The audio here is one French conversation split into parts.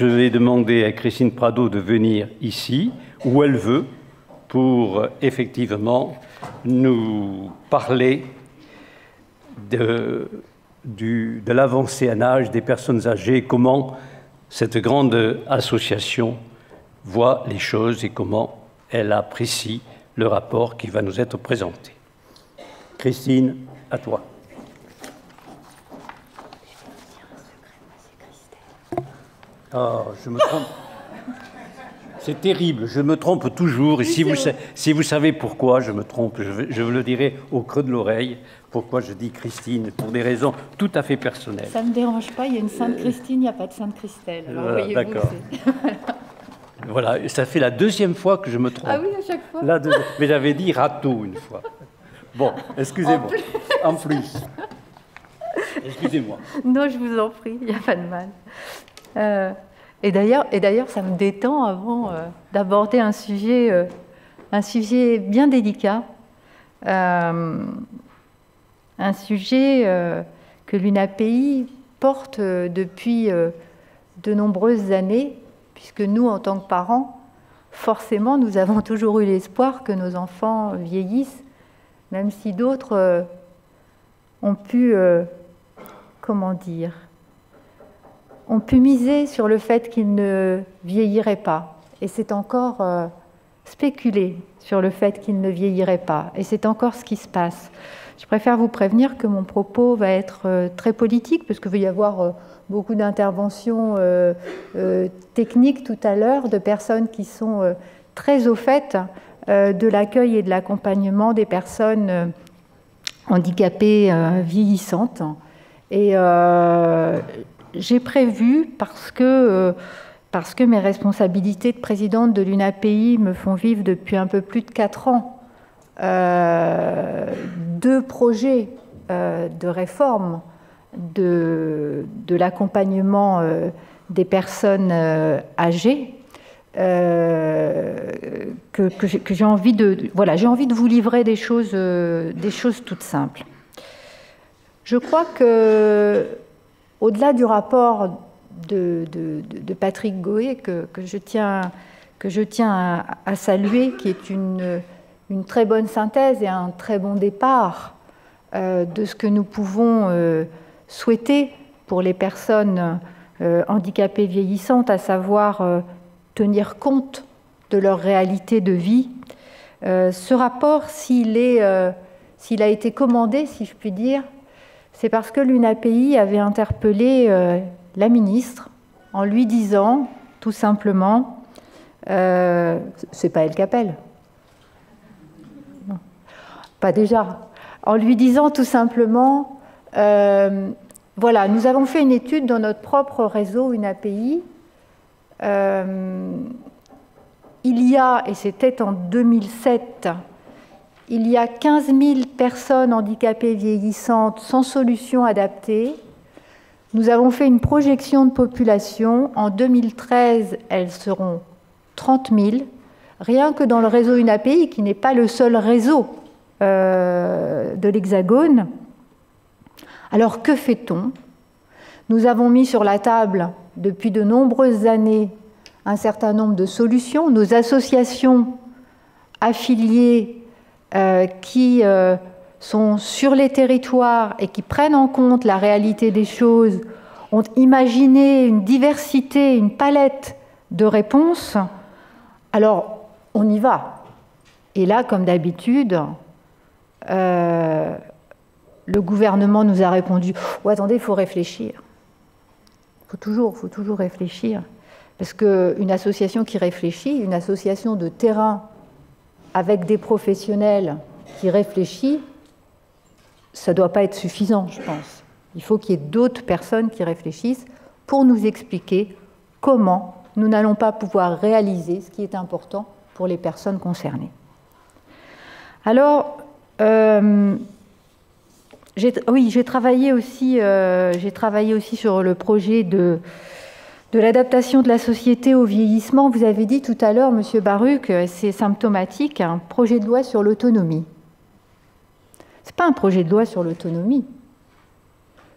je vais demander à Christine Prado de venir ici, où elle veut, pour effectivement nous parler de l'avancée en âge des personnes âgées, comment cette grande association voit les choses et comment elle apprécie le rapport qui va nous être présenté. Christine, à toi. Oh, je me trompe. C'est terrible, je me trompe toujours. Et si vous savez pourquoi je me trompe, je vous le dirai au creux de l'oreille, pourquoi je dis Christine, pour des raisons tout à fait personnelles. Ça ne me dérange pas, il y a une Sainte Christine, il n'y a pas de Sainte Christelle. D'accord. Voilà, ça fait la deuxième fois que je me trompe. Ah oui, à chaque fois. Mais j'avais dit râteau une fois. Bon, excusez-moi. En plus. Excusez-moi. Non, je vous en prie, il n'y a pas de mal. Et d'ailleurs, ça me détend avant d'aborder un sujet bien délicat, un sujet que l'UNAPI porte depuis de nombreuses années, puisque nous, en tant que parents, forcément, nous avons toujours eu l'espoir que nos enfants vieillissent, même si d'autres ont pu, ont pu miser sur le fait qu'ils ne vieilliraient pas. Et c'est encore spéculer sur le fait qu'ils ne vieilliraient pas. Et c'est encore ce qui se passe. Je préfère vous prévenir que mon propos va être très politique, parce qu'il va y avoir beaucoup d'interventions techniques tout à l'heure, de personnes qui sont très au fait de l'accueil et de l'accompagnement des personnes handicapées vieillissantes. Et j'ai prévu, parce que mes responsabilités de présidente de l'UNAPI me font vivre depuis un peu plus de 4 ans, 2 projets de réforme de l'accompagnement des personnes âgées, que j'ai envie de vous livrer des choses toutes simples. Je crois que, au-delà du rapport de Patrick Goé, que je tiens à saluer, qui est une très bonne synthèse et un très bon départ de ce que nous pouvons souhaiter pour les personnes handicapées vieillissantes, à savoir tenir compte de leur réalité de vie. Ce rapport, s'il a été commandé, si je puis dire, c'est parce que l'UNAPI avait interpellé la ministre en lui disant, tout simplement, c'est pas elle qui appelle. Non. Pas déjà. En lui disant tout simplement, voilà, nous avons fait une étude dans notre propre réseau UNAPI. Il y a, et c'était en 2007, il y a 15 000 personnes handicapées vieillissantes sans solution adaptée. Nous avons fait une projection de population. En 2013, elles seront 30 000. Rien que dans le réseau UNAPI, qui n'est pas le seul réseau de l'Hexagone. Alors, que fait-on? Nous avons mis sur la table, depuis de nombreuses années, un certain nombre de solutions. Nos associations affiliées qui sont sur les territoires et qui prennent en compte la réalité des choses ont imaginé une diversité, une palette de réponses. Alors, on y va. Et là, comme d'habitude, le gouvernement nous a répondu « Oh, attendez, il faut réfléchir. Il faut toujours réfléchir. » Parce qu'une association qui réfléchit, une association de terrain avec des professionnels qui réfléchissent, ça ne doit pas être suffisant, je pense. Il faut qu'il y ait d'autres personnes qui réfléchissent pour nous expliquer comment nous n'allons pas pouvoir réaliser ce qui est important pour les personnes concernées. Alors, j'ai travaillé aussi sur le projet de l'adaptation de la société au vieillissement. Vous avez dit tout à l'heure, Monsieur Baruch, c'est symptomatique, un projet de loi sur l'autonomie. Ce n'est pas un projet de loi sur l'autonomie.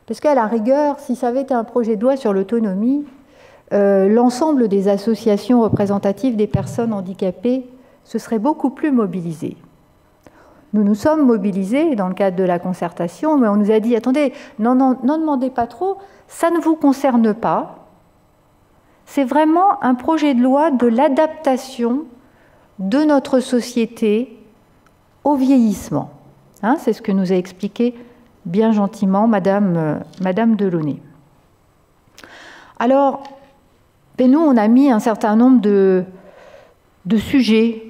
Parce qu'à la rigueur, si ça avait été un projet de loi sur l'autonomie, l'ensemble des associations représentatives des personnes handicapées se seraient beaucoup plus mobilisées. Nous nous sommes mobilisés dans le cadre de la concertation, mais on nous a dit, attendez, n'en demandez pas trop, ça ne vous concerne pas. C'est vraiment un projet de loi de l'adaptation de notre société au vieillissement. Hein, c'est ce que nous a expliqué bien gentiment Madame Delaunay. Alors, nous, on a mis un certain nombre de sujets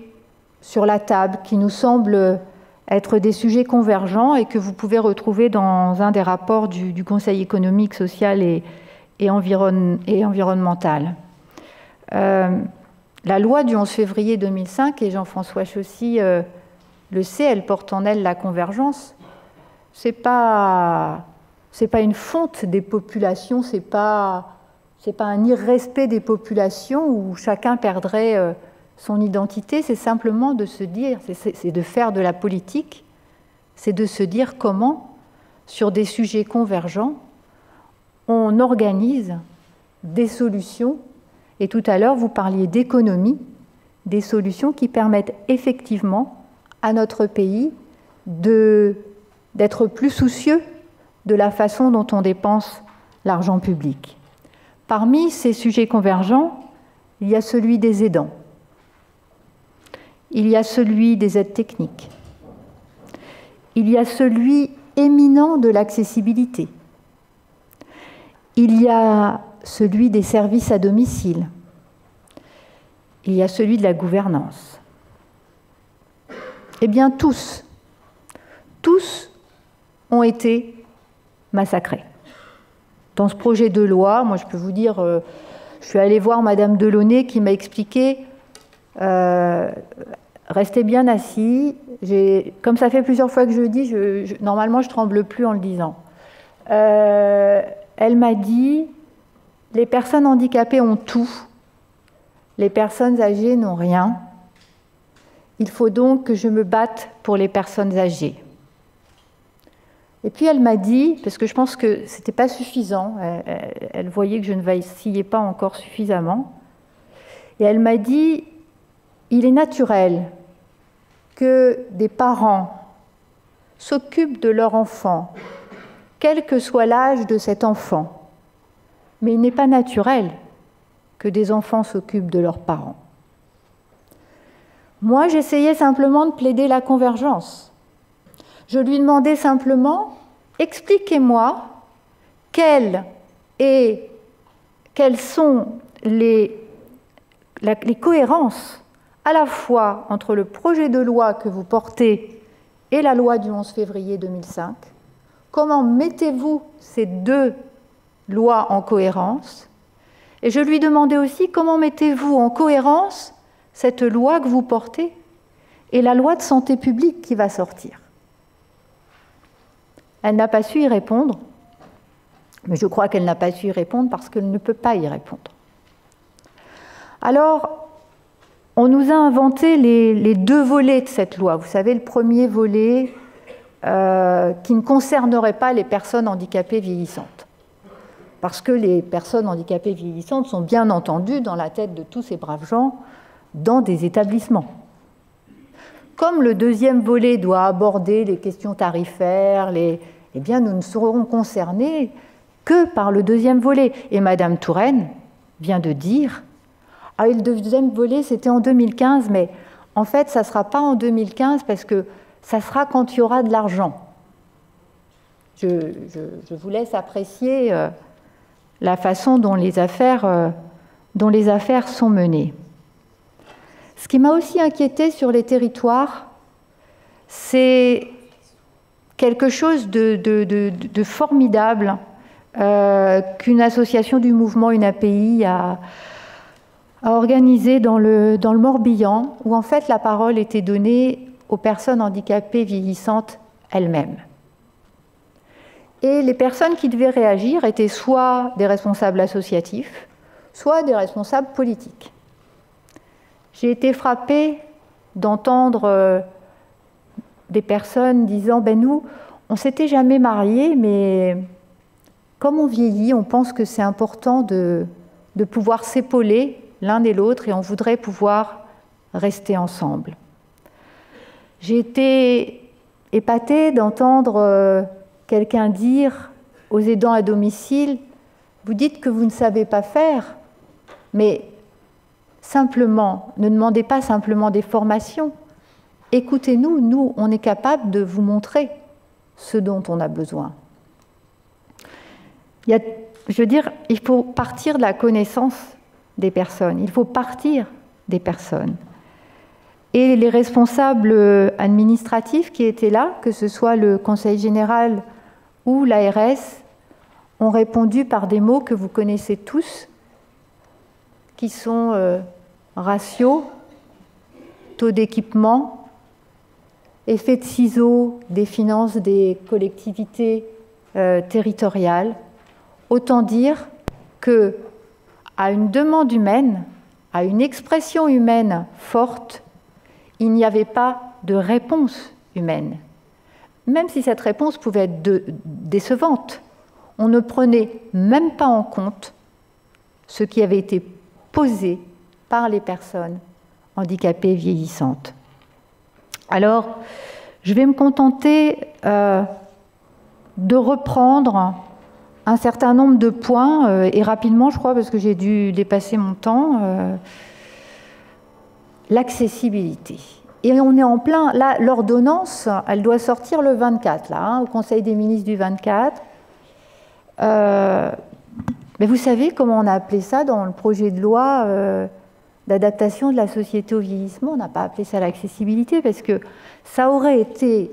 sur la table qui nous semblent être des sujets convergents et que vous pouvez retrouver dans un des rapports du Conseil économique, social et environnemental. La loi du 11 février 2005, et Jean-François Chaussy le sait, elle porte en elle la convergence. C'est pas une fonte des populations, c'est pas un irrespect des populations où chacun perdrait son identité, c'est simplement de se dire, c'est de faire de la politique, c'est de se dire comment, sur des sujets convergents, on organise des solutions. Et tout à l'heure, vous parliez d'économie, des solutions qui permettent effectivement à notre pays d'être plus soucieux de la façon dont on dépense l'argent public. Parmi ces sujets convergents, il y a celui des aidants. Il y a celui des aides techniques. Il y a celui éminent de l'accessibilité. Il y a celui des services à domicile. Il y a celui de la gouvernance. Eh bien, tous ont été massacrés. Dans ce projet de loi, moi je peux vous dire, je suis allée voir Madame Delaunay qui m'a expliqué restez bien assis. Comme ça fait plusieurs fois que je le dis, normalement je ne tremble plus en le disant. Elle m'a dit, les personnes handicapées ont tout, les personnes âgées n'ont rien. Il faut donc que je me batte pour les personnes âgées. Et puis elle m'a dit, parce que je pense que ce n'était pas suffisant, elle voyait que je ne vacillais pas encore suffisamment, et elle m'a dit, il est naturel que des parents s'occupent de leur enfant, quel que soit l'âge de cet enfant, mais il n'est pas naturel que des enfants s'occupent de leurs parents. Moi, j'essayais simplement de plaider la convergence. Je lui demandais simplement, expliquez-moi quelles sont les cohérences à la fois entre le projet de loi que vous portez et la loi du 11 février 2005. Comment mettez-vous ces deux lois en cohérence? Et je lui demandais aussi comment mettez-vous en cohérence cette loi que vous portez et la loi de santé publique qui va sortir. Elle n'a pas su y répondre, mais je crois qu'elle n'a pas su y répondre parce qu'elle ne peut pas y répondre. Alors, on nous a inventé les deux volets de cette loi. Vous savez, le premier volet qui ne concernerait pas les personnes handicapées vieillissantes. Parce que les personnes handicapées vieillissantes sont bien entendu dans la tête de tous ces braves gens dans des établissements. Comme le deuxième volet doit aborder les questions tarifaires, eh bien nous ne serons concernés que par le deuxième volet. Et Madame Touraine vient de dire « Ah, le deuxième volet, c'était en 2015, mais en fait, ça ne sera pas en 2015 parce que ça sera quand il y aura de l'argent. » Je vous laisse apprécier la façon dont les affaires sont menées. Ce qui m'a aussi inquiétée sur les territoires, c'est quelque chose de formidable qu'une association du mouvement UNAPI a organisé dans le Morbihan, où en fait la parole était donnée aux personnes handicapées vieillissantes elles-mêmes. Et les personnes qui devaient réagir étaient soit des responsables associatifs, soit des responsables politiques. J'ai été frappée d'entendre des personnes disant « nous, on ne s'était jamais mariés, mais comme on vieillit, on pense que c'est important de de pouvoir s'épauler l'un et l'autre et on voudrait pouvoir rester ensemble. J'ai été épatée d'entendre quelqu'un dire aux aidants à domicile, vous dites que vous ne savez pas faire, mais simplement, ne demandez pas simplement des formations. Écoutez-nous, nous, on est capable de vous montrer ce dont on a besoin. Je veux dire, il faut partir de la connaissance des personnes, il faut partir des personnes. Et les responsables administratifs qui étaient là, que ce soit le Conseil général ou l'ARS, ont répondu par des mots que vous connaissez tous, qui sont ratio, taux d'équipement, effet de ciseaux des finances des collectivités territoriales. Autant dire qu'à une demande humaine, à une expression humaine forte, il n'y avait pas de réponse humaine. Même si cette réponse pouvait être décevante, on ne prenait même pas en compte ce qui avait été posé par les personnes handicapées vieillissantes. Alors, je vais me contenter de reprendre un certain nombre de points, et rapidement, je crois, parce que j'ai dû dépasser mon temps. L'accessibilité. Et on est en plein, là, l'ordonnance, elle doit sortir le 24, là, au Conseil des ministres du 24. Mais vous savez comment on a appelé ça dans le projet de loi d'adaptation de la société au vieillissement? On n'a pas appelé ça l'accessibilité, parce que ça aurait été...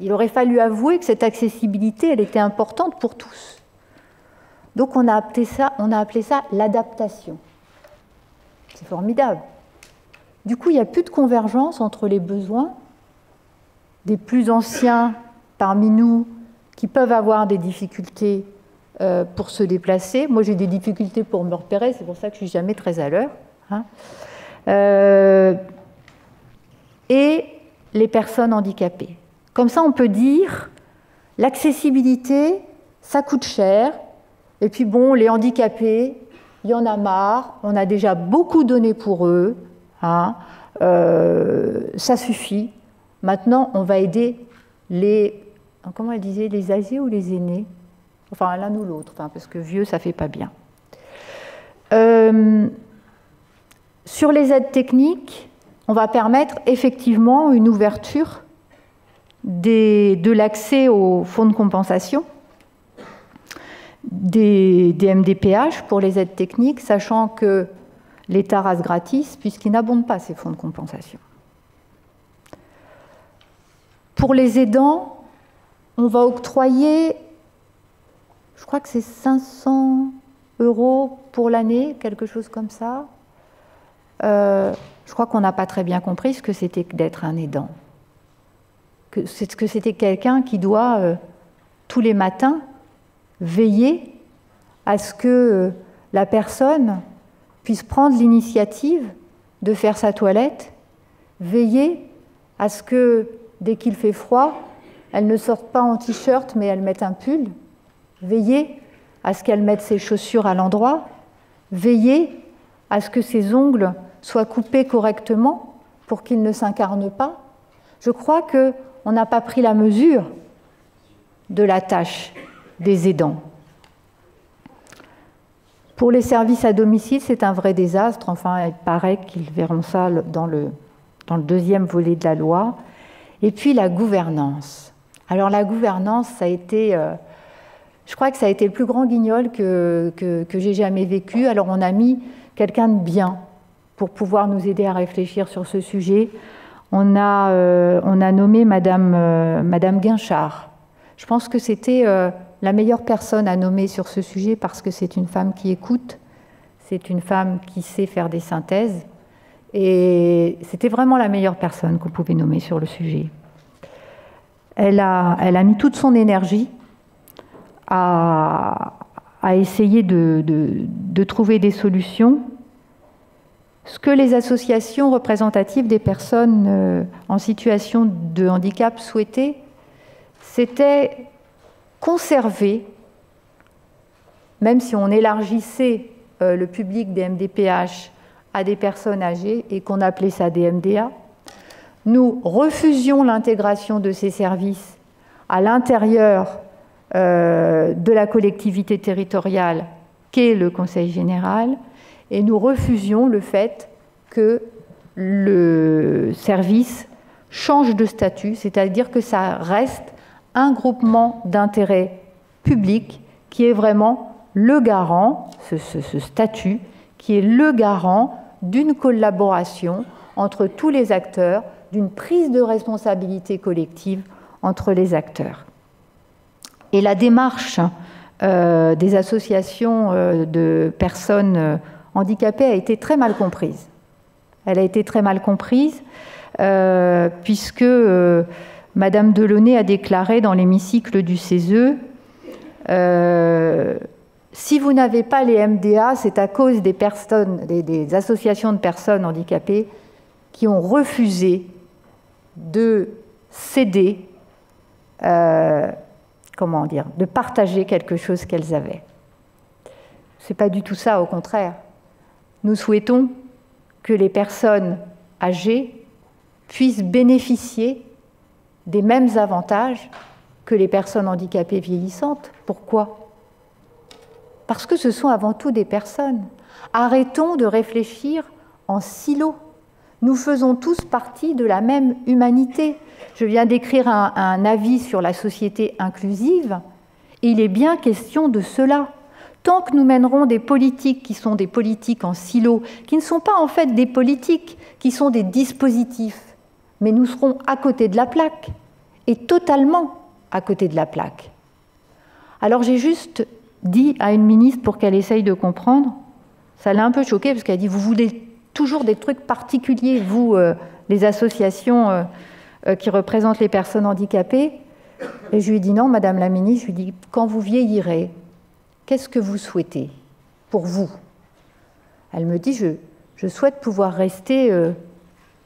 Il aurait fallu avouer que cette accessibilité, elle était importante pour tous. Donc on a appelé ça l'adaptation. C'est formidable. Du coup, il n'y a plus de convergence entre les besoins des plus anciens parmi nous qui peuvent avoir des difficultés pour se déplacer. Moi, j'ai des difficultés pour me repérer, c'est pour ça que je ne suis jamais très à l'heure. Et les personnes handicapées. Comme ça, on peut dire, l'accessibilité, ça coûte cher, et puis bon, les handicapés, il y en a marre, on a déjà beaucoup donné pour eux, ça suffit. Maintenant, on va aider les, comment elle disait, les âgés ou les aînés? Enfin, l'un ou l'autre, parce que vieux, ça ne fait pas bien. Sur les aides techniques, on va permettre effectivement une ouverture de l'accès aux fonds de compensation, des MDPH pour les aides techniques, sachant que l'État rase gratis, puisqu'il n'abonde pas ces fonds de compensation. Pour les aidants, on va octroyer, je crois que c'est 500 € pour l'année, quelque chose comme ça. Je crois qu'on n'a pas très bien compris ce que c'était que d'être un aidant. Que c'était quelqu'un qui doit, tous les matins, veiller à ce que la personne puisse prendre l'initiative de faire sa toilette, veiller à ce que, dès qu'il fait froid, elle ne sorte pas en t-shirt, mais elle mette un pull, veiller à ce qu'elle mette ses chaussures à l'endroit, veiller à ce que ses ongles soient coupés correctement pour qu'ils ne s'incarnent pas. Je crois qu'on n'a pas pris la mesure de la tâche des aidants. Pour les services à domicile, c'est un vrai désastre. Enfin, il paraît qu'ils verront ça dans le deuxième volet de la loi. Et puis la gouvernance. Alors la gouvernance, ça a été... je crois que ça a été le plus grand guignol que j'ai jamais vécu. Alors on a mis quelqu'un de bien pour pouvoir nous aider à réfléchir sur ce sujet. On a nommé Madame Guinchard. Je pense que c'était la meilleure personne à nommer sur ce sujet parce que c'est une femme qui écoute, c'est une femme qui sait faire des synthèses et c'était vraiment la meilleure personne qu'on pouvait nommer sur le sujet. Elle a mis toute son énergie à essayer de trouver des solutions. Ce que les associations représentatives des personnes en situation de handicap souhaitaient, c'était conserver, même si on élargissait le public des MDPH à des personnes âgées et qu'on appelait ça des MDA. Nous refusions l'intégration de ces services à l'intérieur de la collectivité territoriale qu'est le Conseil général, et nous refusions le fait que le service change de statut, c'est-à-dire que ça reste un groupement d'intérêt public qui est vraiment le garant, ce statut, qui est le garant d'une collaboration entre tous les acteurs, d'une prise de responsabilité collective entre les acteurs. Et la démarche des associations de personnes handicapées a été très mal comprise. Elle a été très mal comprise puisque Madame Delaunay a déclaré dans l'hémicycle du CESE si vous n'avez pas les MDA, c'est à cause des personnes, des associations de personnes handicapées qui ont refusé de céder, comment dire, de partager quelque chose qu'elles avaient. Ce n'est pas du tout ça, au contraire. Nous souhaitons que les personnes âgées puissent bénéficier des mêmes avantages que les personnes handicapées vieillissantes. Pourquoi ? Parce que ce sont avant tout des personnes. Arrêtons de réfléchir en silos. Nous faisons tous partie de la même humanité. Je viens d'écrire un avis sur la société inclusive, et il est bien question de cela. Tant que nous mènerons des politiques qui sont des politiques en silos, qui ne sont pas en fait des politiques, qui sont des dispositifs, mais nous serons à côté de la plaque, et totalement à côté de la plaque. Alors j'ai juste dit à une ministre pour qu'elle essaye de comprendre, ça l'a un peu choquée parce qu'elle a dit « vous voulez toujours des trucs particuliers, vous, les associations qui représentent les personnes handicapées ». Et je lui ai dit « non, Madame la ministre, je lui ai dit « quand vous vieillirez, qu'est-ce que vous souhaitez pour vous ?» Elle me dit « je souhaite pouvoir rester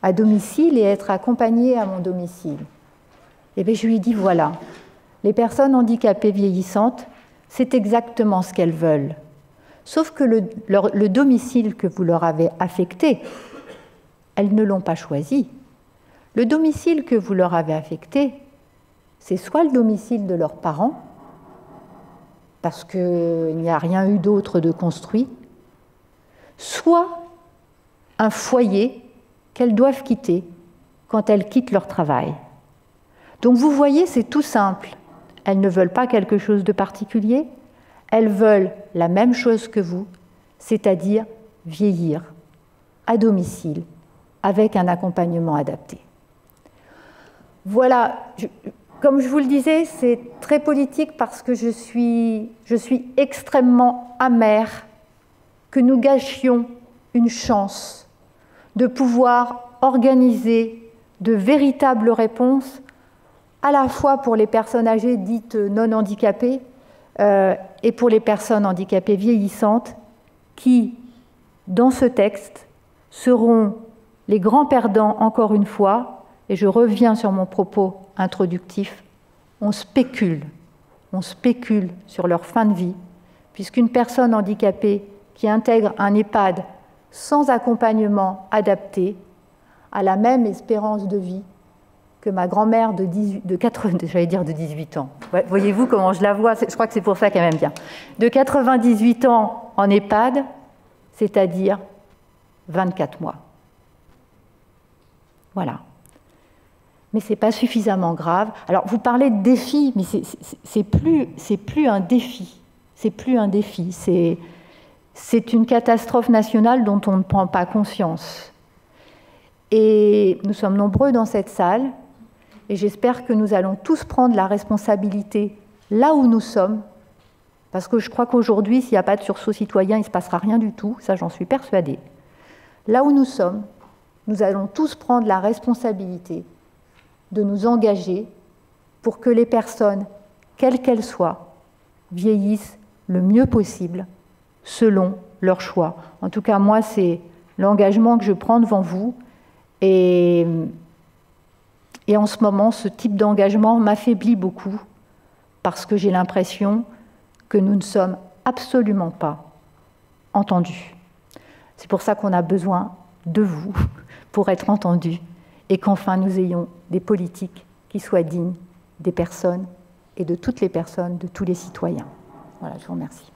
à domicile et être accompagnée à mon domicile ». Et bien je lui ai dit « voilà, les personnes handicapées vieillissantes, c'est exactement ce qu'elles veulent. Sauf que le domicile que vous leur avez affecté, elles ne l'ont pas choisi. Le domicile que vous leur avez affecté, c'est soit le domicile de leurs parents, parce qu'il n'y a rien eu d'autre de construit, soit un foyer qu'elles doivent quitter quand elles quittent leur travail. Donc vous voyez, c'est tout simple. Elles ne veulent pas quelque chose de particulier, elles veulent la même chose que vous, c'est-à-dire vieillir à domicile avec un accompagnement adapté. Voilà, comme je vous le disais, c'est très politique parce que je suis extrêmement amère que nous gâchions une chance de pouvoir organiser de véritables réponses à la fois pour les personnes âgées dites non handicapées et pour les personnes handicapées vieillissantes qui, dans ce texte, seront les grands perdants encore une fois, et je reviens sur mon propos introductif, on spécule sur leur fin de vie, puisqu'une personne handicapée qui intègre un EHPAD sans accompagnement adapté a la même espérance de vie que ma grand-mère de 18 ans. Voyez-vous comment je la vois? Je crois que c'est pour ça qu'elle m'aime bien. De 98 ans en EHPAD, c'est-à-dire 24 mois. Voilà. Mais ce n'est pas suffisamment grave. Alors, vous parlez de défi, mais c'est plus un défi. C'est plus un défi. C'est une catastrophe nationale dont on ne prend pas conscience. Et nous sommes nombreux dans cette salle, et j'espère que nous allons tous prendre la responsabilité là où nous sommes, parce que je crois qu'aujourd'hui, s'il n'y a pas de sursaut citoyen, il ne se passera rien du tout, ça j'en suis persuadée. Là où nous sommes, nous allons tous prendre la responsabilité de nous engager pour que les personnes, quelles qu'elles soient, vieillissent le mieux possible selon leur choix. En tout cas, moi, c'est l'engagement que je prends devant vous. Et en ce moment, ce type d'engagement m'affaiblit beaucoup parce que j'ai l'impression que nous ne sommes absolument pas entendus. C'est pour ça qu'on a besoin de vous pour être entendus et qu'enfin nous ayons des politiques qui soient dignes des personnes et de toutes les personnes, de tous les citoyens. Voilà, je vous remercie.